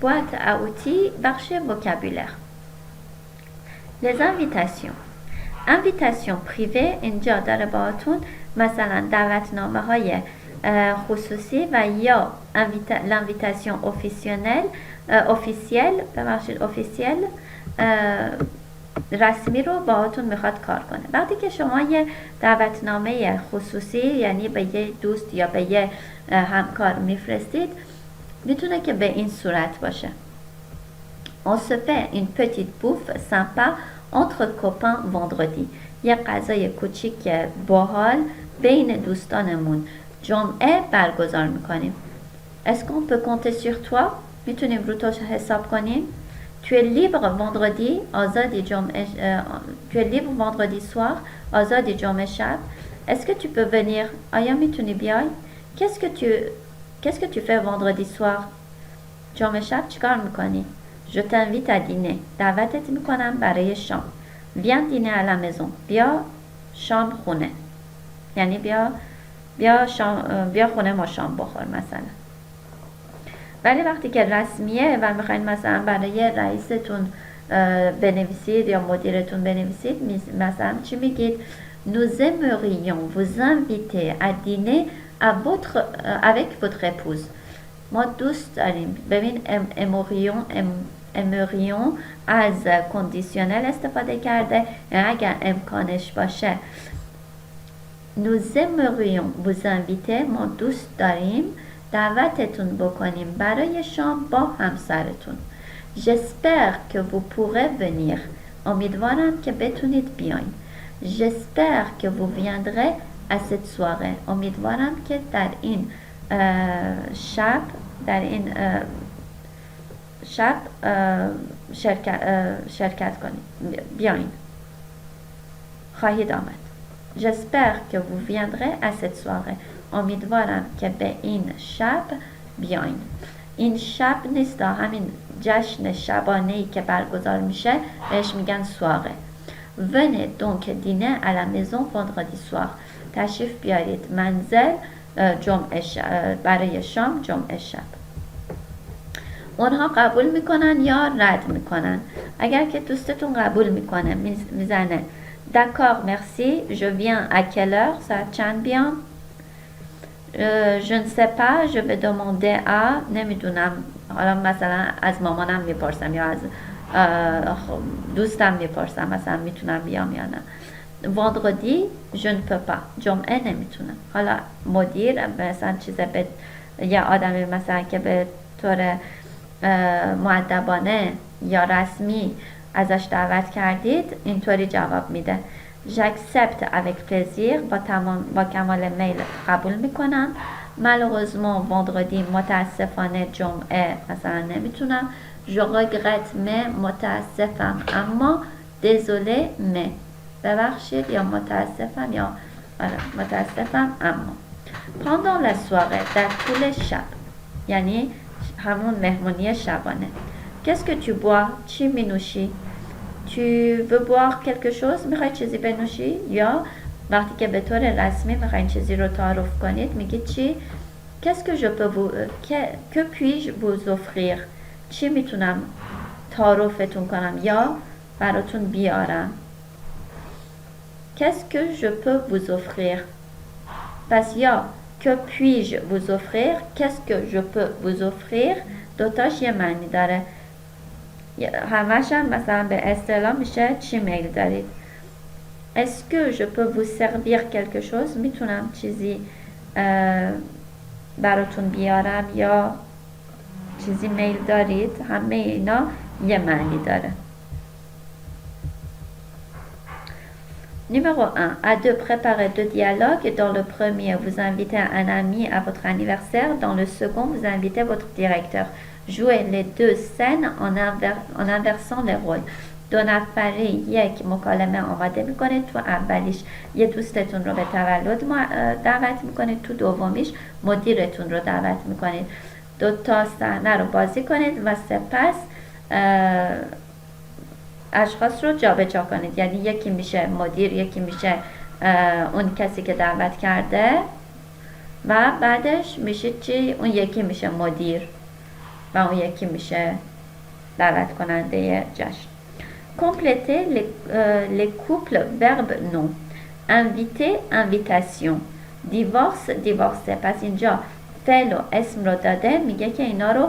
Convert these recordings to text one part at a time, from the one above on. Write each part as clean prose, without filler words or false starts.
boîte à outils بخش vocabulaire. Les invitations. invitation privée اینجا داره باهاتون مثلا دعوتنامه های خصوصی و یا l'invitation officielle رسمی رو باهاتون میخواد کار کنه. وقتی که شما یه دعوتنامه خصوصی یعنی به یه دوست یا به یه همکار میفرستید میتونه که به این صورت باشه. On se fait une petite bouffe sympa entre copains vendredi. یه غذای کوچیک باحال بین دوستانمون جمعه برگزار میکنیم. Est-ce qu'on peut compter sur toi? میتونیم رو تو حساب کنیم. Tu es libre vendredi آزادی جمعه tu es libre vendredi soir آزادی جمعه شب. Est-ce que tu peux venir? آیا میتونی بیای؟ Qu'est-ce que tu fais vendredi soir? جمعه شب چیکار میکنی؟ Je t'invite à dîner. دعوتت میکنم برای شام. Viens dîner à la maison. بیا شام خونه. یعنی بیا خونه ما شام بخور مثلا. ولی وقتی که رسمیه و میخواین مثلا برای رئیستون بنویسید یا مدیرتون بنویسید مثلا چی میگید؟ Nous aimerions vous inviter à dîner avec votre épouse. ما دوست داریم. ببین aimerions از کندیشنل استفاده کرده یعنی اگر امکانش باشه. Nous aimerions vous inviter ما دوست داریم دعوتتون بکنیم برای شام با همسرتون. J'espère que vous pourrez venir. امیدوارم که بتونید بیاین. J'espère que vous viendrez à cette soirée. امیدوارم که در این شب شرکت کنید. بیاین. خواهید آمد. J'espère que vous viendrez à cette soirée. امیدوارم که به این شب بیاین. این شب نیست همین جشن شبانه‌ای که برگزار میشه بهش میگن سواغه. Venez donc dîner à la maison vendredi soir. تشریف بیارید منزل برای شام جمعه شب. اونها قبول میکنن یا رد میکنن. اگر که دوستتون قبول میکنه میزنه D'accord, merci, je viens à quelle heure? ساعت چند بیام؟ Je ne sais pas, je vais demander à نمیدونم. حالا مثلا از مامانم میپرسم یا از دوستم میپرسم مثلا میتونم بیام یا نه. Vendredi, je ne peux pas. جمعه نمیتونم. حالا مدیر مثلا به یه آدمی مثلا که به طور مؤدبانه یا رسمی ازش دعوت کردید اینطوری جواب میده. J'accepte avec plaisir. با کمال میل قبول میکنم. Malheureusement vendredi متاسفانه جمعه مثلا نمیتونم. Je regrette mais متاسفم اما désolé mais ببخشید یا متاسفم یا متاسفم اما. Pendant la soirée در طول شب یعنی همون مهمونی شبانه. Qu'est-ce que tu bois? چی می نوشی؟ Tu veux boire quelque chose? میخوای چیزی بنوشی؟ یا وقتی که به طور رسمی میخواین چیزی رو تعارف کنید میگید چی؟ Qu'est-ce que je peux vous que puis-je vous offrir? چی میتونم تعارفتون کنم یا براتون بیارم؟ Qu'est-ce que je peux vous offrir? پس یا que puis-je vous offrir? Qu'est-ce que je peux vous offrir? دوتاش یه معنی داره. همش هم مثلا به اصطلاح میشه چی میل دارید. Est-ce que je peux vous servir quelque chose? میتونم چیزی براتون بیارم یا چیزی میل دارید. همه اینا یه معنی داره. Numéro 1. À deux, préparez deux dialogues. Dans le premier, vous invitez un ami à votre anniversaire. Dans le second, vous invitez votre directeur. Jouez les deux scènes en inversant les rôles. دو نفری یک مکالمه آماده میکنید. تو اولیش یه دوستتون رو به تولد دعوت میکنید. تو دومیش مدیرتون رو دعوت میکنید. دو تا صحنه رو بازی کنید و سپس اشخاص رو جابجا کنید. یعنی یکی میشه مدیر، یکی میشه اون کسی که دعوت کرده و بعدش میشه چی؟ اون یکی میشه مدیر. و اون یکی میشه دعوت کننده جشن. Complétez les couples verbe non. Inviter, invitation. Divorce, divorce. پس اینجا فعل و اسم رو داده، میگه که اینا رو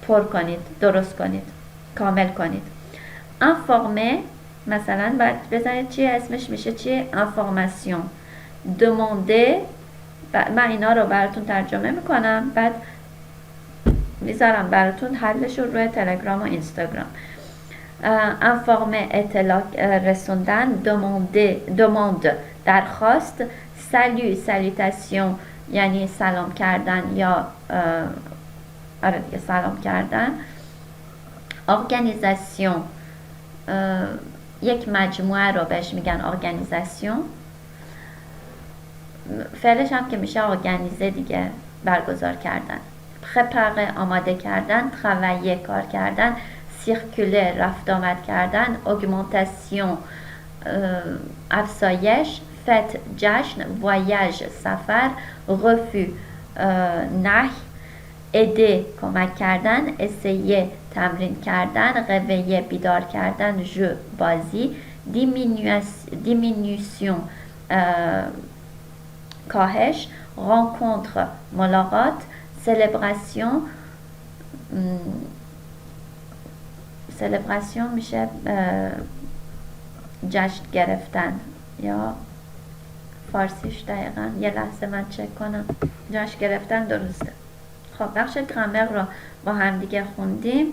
پر کنید، درست کنید، کامل کنید. Informer، مثلا باید بزنید چیه اسمش میشه چیه؟ Information. Demander، من اینا رو براتون ترجمه میکنم، بعد میذارم براتون حلش رو روی تلگرام و اینستاگرام. informer اطلاع رسوندن. demande درخواست. salut salutation یعنی سلام کردن یا آره دیگه سلام کردن. organisation یک مجموعه رو بهش میگن organisation. فعلش هم که میشه organiser دیگه، برگزار کردن. préparer آماده کردن. travailler کار کردن. circuler رفت آمد کردن. augmentation افزایش. fête جشن. voyage سفر. refus نهی. aider کمک کردن. essayer تمرین کردن. réveiller بیدار کردن. jeu بازی. diminution کاهش. rencontre ملاقات. célébration célébration میشه جشن گرفتن یا فارسیش دقیقا یه لحظه من چک کنم. جشن گرفتن درسته. خب بخش گرامر رو با هم دیگه خوندیم.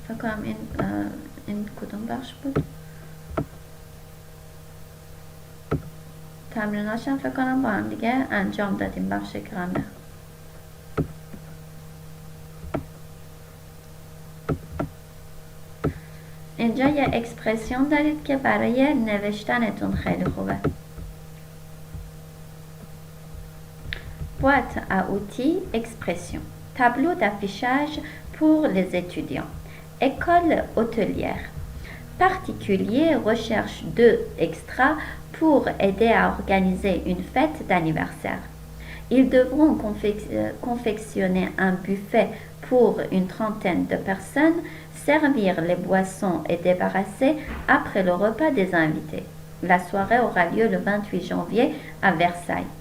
فکر کنم این کدوم بخش بود؟ تمریناشم فکر کنم با هم دیگه انجام دادیم. بخش گرامر اینجا یه اکسپرسیون دارید که برای نوشتنتون خیلی خوبه. boîte à outils expression. tableau d'affichage pour les étudiants. école hôtelière. particulier recherche 2 extras pour aider à organiser une fête d'anniversaire. Ils devront confectionner un buffet pour une trentaine de personnes, servir les boissons et débarrasser après le repas des invités. La soirée aura lieu le 28 janvier à Versailles.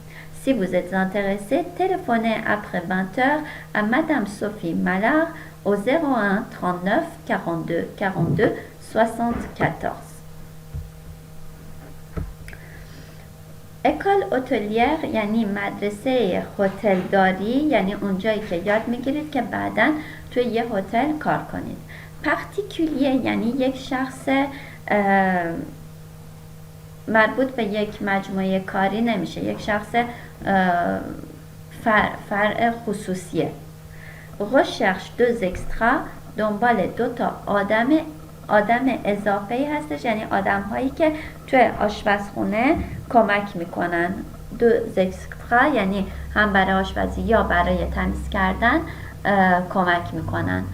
Si vous êtes intéressé, téléphonez après 20h à Madame Sophie Mallard au 01 39 42 42 74. اکال هتلیر یعنی مدرسه هتلداری، یعنی اونجایی که یاد میگیرید که بعداً توی یه هتل کار کنید. پارتیکولیه یعنی یک شخص مربوط به یک مجموعه کاری نمیشه، یک شخص فرع خصوصیه. recherche 2 extra دنبال 2 تا آدم اضافه‌ای هستش، یعنی آدم هایی که توی آشپزخونه کمک میکنن. 2 extra یعنی هم برای آشپزی یا برای تمیز کردن کمک میکنن.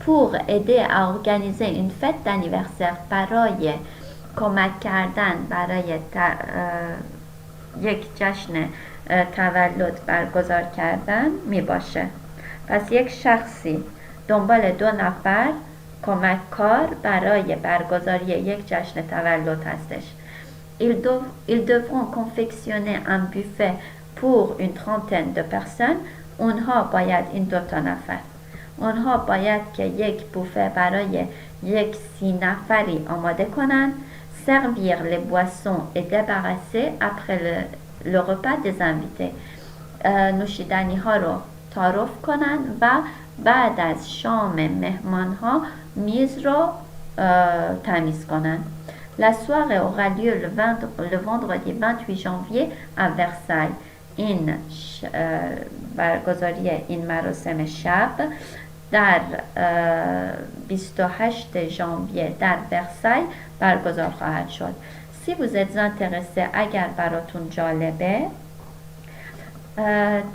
pour aider à organiser une fête d'anniversaire برای کمک کردن برای یک جشن تولد برگزار کردن می باشه. پس یک شخصی دنبال 2 نفر کمک کار برای برگزاری یک جشن تولد هستش. Ils devront confectionner un buffet pour une trentaine de personnes. اونها باید این 2 تا نفر، اونها باید که یک بوفه برای یک 30 نفری آماده کنن. servir les boissons et débarrasser après le repas des invités. نوشیدنی ها رو تعارف کنن و بعد از شام مهمان ها میز رو تمیز کنن. La soirée aura lieu le vendredi 28 janvier à Versailles. این برگزاری این مراسم شب در 28 ژانویه در ورسای برگزار خواهد شد. Si vous êtes intéressé اگر براتون جالبه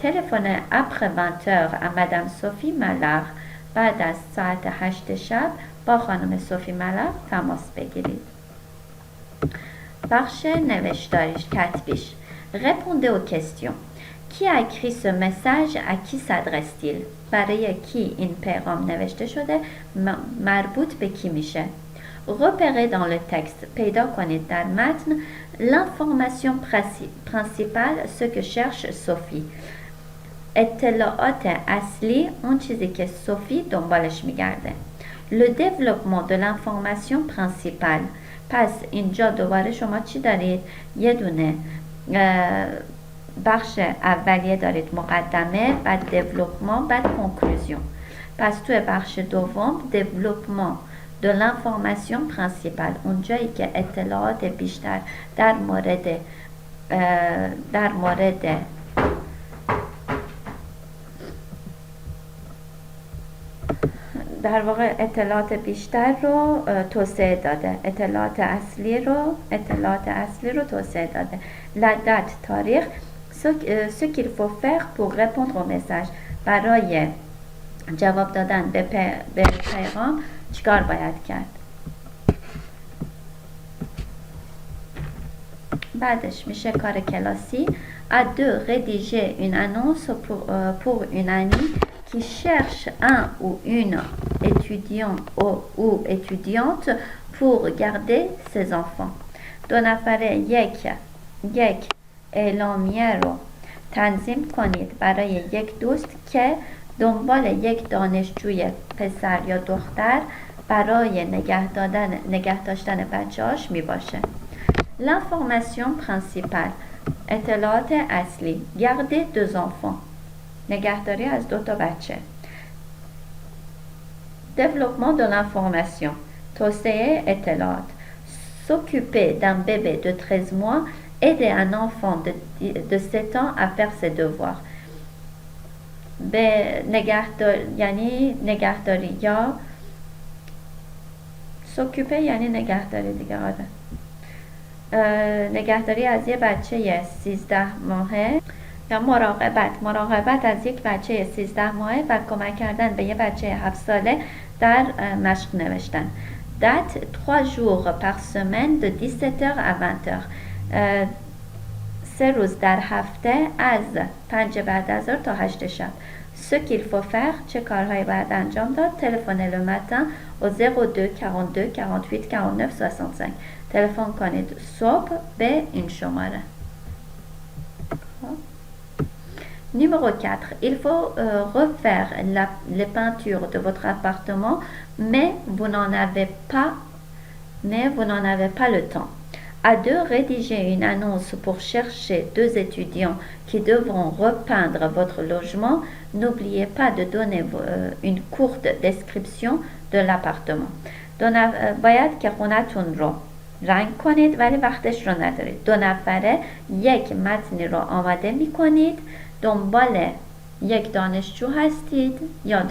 تلفن après 20h à Madame Sophie Mallard بعد از ساعت 8 شب با خانم صوفی ملق تماس بگیرید. بخش نوشتاریش کتبیش. Répondez aux questions. کی a écrit ce message à qui s'adresse-t-il برای کی این پیغام نوشته شده مربوط به کی میشه repérez dans le texte پیدا کنید در متن l'information principale ce que cherche Sophie اطلاعات اصلی اون چیزی که صوفی دنبالش میگرده le développement de l'information principale پس اینجا دوباره شما چی دارید؟ یه دونه بخش اولیه دارید مقدمه بعد دیولوپمان بعد کنکلوزیون پس توی بخش دوم دیولوپمان de l'information principale اونجایی که اطلاعات بیشتر در مورد در واقع اطلاعات بیشتر رو توسعه داده اطلاعات اصلی رو توسعه داده la date تاریخ ce qu'il faut faire pour répondre au message برای جواب دادن به پیغام چیکار باید کرد بعدش میشه کار کلاسی à deux rédiger une annonce pour une amie qui cherche un ou une étudiant ou étudiante pour garder ses enfants. دو نفره یک اعلامیه رو تنظیم کنید برای یک دوست که دنبال یک دانشجوی پسر یا دختر برای نگه داشتن بچه‌هاش می باشه. L'information principale اطلاعات اصلی garder deux enfants نگهداری از 2 تا بچه développement de l'information توسعه اطلاعات s'occuper d'un bébé de 13 mois aider un enfant de 7 ans à faire ses devoirs به یعنی نگهداری یا s'occuper یعنی نگهداری دیگه آره نگهداری از یه بچه 13 ماهه یا مراقبت از یک بچه 13 ماهه و کمک کردن به یه بچه 7 ساله در مشق نوشتن date 3 jours par semaine de 17h à 20h 3 روز در هفته از 5 بعد از ظهر تا 8 شب ce qu'il faut faire چه کارهایی باید انجام داد تلفن le matin au 02 42 48 49 65 تلفن کنید صبح به این شماره Numéro 4, il faut refaire les peintures de votre appartement, mais vous n'en avez pas le temps. À deux, rédiger une annonce pour chercher 2 étudiants qui devront repeindre votre logement. N'oubliez pas de donner une courte description de l'appartement. باید که خونتون رو رنگ کنید ولی وقتش رو ندارید. 2 نفره یک متنی رو آماده می کنید دنبال یک دانشجو هستید یا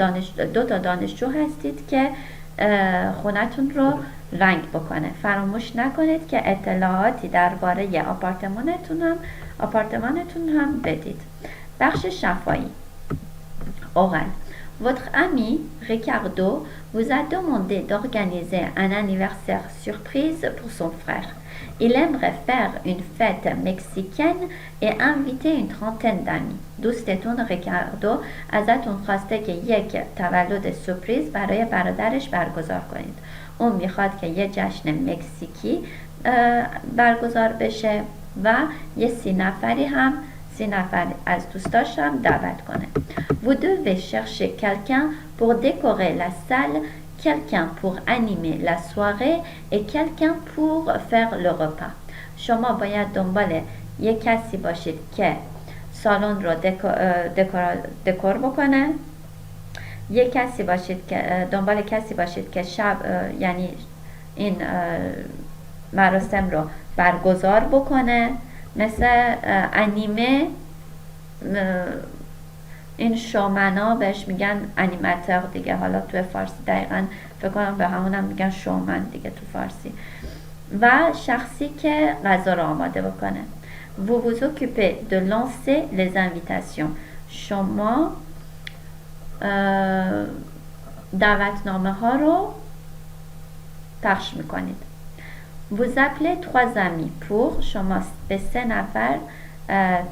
2 تا دانشجو هستید که خونتون رو رنگ بکنه فراموش نکنید که اطلاعاتی درباره آپارتمانتون هم بدید بخش شفاهی اورال Votre ami Ricardo vous a demandé d'organiser un anniversaire surprise pour son frère. Il aimerait faire une fête mexicaine et inviter une trentaine d'amis. دوستتون ریکاردو ازتون خواسته که یک تولد سورپریز برای برادرش برگزار کنید. اون میخواد که یه جشن مکزیکی برگزار بشه و یه 30 نفر از دوستاش هم دعوت کنه. Vous devez chercher quelqu'un pour décorer la salle, quelqu'un pour animer la soirée et quelqu'un pour faire le repas. شما باید دنبال یک کسی باشید که سالن رو دکور بکنه یک کسی باشید که دنبال کسی باشید که شب یعنی این مراسم رو برگزار بکنه مثل انیمه این شومنا بهش میگن انیماتور دیگه حالا تو فارسی دقیقا فکر کنم به همونم میگن شومن دیگه تو فارسی و شخصی که غذا رو آماده بکنه Vous vous occupez de lancer les invitations. شما دعوتنامه ها رو پخش میکنید. Vous appelez 3 amis pour شما به 3 نفر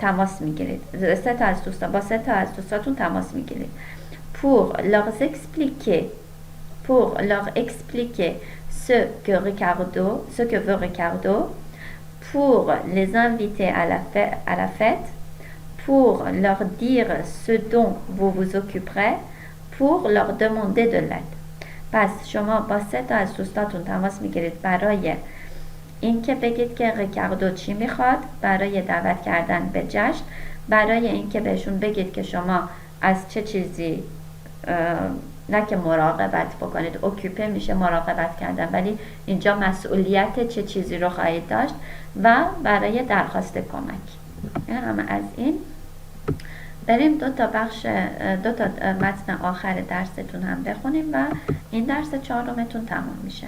تماس میگیرید. 3 تا از دوستان با 3 تا از دوستاتون تماس میگیرید. pour leur expliquer ce que veut Ricardo, pour les inviter à la fête, pour leur dire ce dont vous vous occuperez, pour leur demander de l'aide. پس شما با 3 تا از دوستاتون تماس میگیرید برای اینکه بگید که ریکاردو چی میخواد، برای دعوت کردن به جشن، برای اینکه بهشون بگید که شما از چه چیزی نه که مراقبت بکنید، اوکیپه میشه مراقبت کردن، ولی اینجا مسئولیت چه چیزی رو خواهید داشت و برای درخواست کمک. همه از این. بریم دو تا متن آخر درستون هم بخونیم و این درس 4 تمام میشه.